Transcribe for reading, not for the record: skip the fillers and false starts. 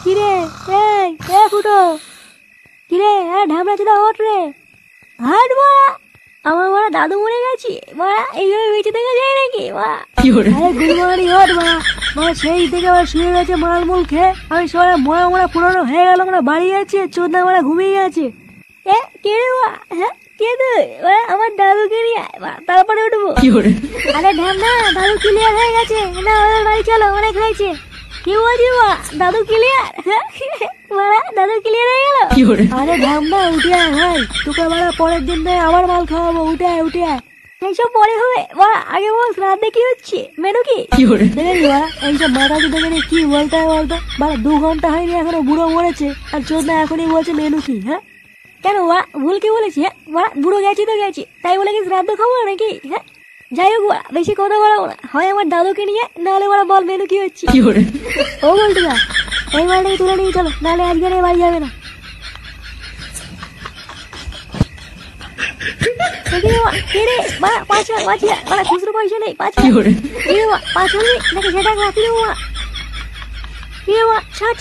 কিরে ফুটো, কিরে ঢামড়া চোদা ওঠ রে, হাট বাড়া। আমার বাড়া দাদু মরে গেছি বাড়া, এইভাবে বেঁচে থেকে যায় নাকি বাড়া? আরে গুলমারি ওঠ বাড়া, মানে সেই থেকে আবার শুয়ে গেছে মালমূল খেয়ে। আমি সবাই মরা মরা পুরনো হয়ে গেল, আমরা বাড়ি যাচ্ছি, চোদনা মারা ঘুমিয়ে আছে। কে রে বাড়া? হ্যাঁ কে তুই? আমার দাদুকে নিয়ে তারপরে উঠবো। আরে ঢামনা, দাদু ক্লিয়ার হয়ে গেছে না, ওদের বাড়ি চলো, অনেক হয়েছে। কি বলছি বা দাদু ক্লিয়ার? মারা দাদু ক্লিয়ার হয়ে গেল? আরে ঢামনা উঠে আয় ভাই, তোকে মারা পরের দিন আবার মাল খাওয়াবো, উঠে আয় উঠে আয়। এইসব পরে হবে বাড়া, আগে বল রাতে কি হচ্ছে, মেনু কি? এইসব মাথা চোদা কি বলতে হয় বলতো বাড়া? 2 ঘন্টা হয়নি এখনো বুড়ো মরেছে, আর চোদনা এখনই বলছে মেনু কি? হ্যাঁ কেন বাড়া, ভুল কি বলেছি? হ্যাঁ বাড়া বুড়ো গেছি তো গেছি, তাই বলে কি শ্রাদ্ধ খাবো নাকি? হ্যাঁ যাই হোক বাড়া, বেশি কথা বলাবো না, হয় আমার দাদুকে নিয়ে, নাহলে বাড়া বল মেনু কি হচ্ছে। ও বলতে না, এই মালটাকে তুলে নিয়ে চলো, নাহলে আজকে বাড়ি যাবে না। খুচরো পয়সা নেই, 5 নাকি সেটা রাখি দেবো। ছাড়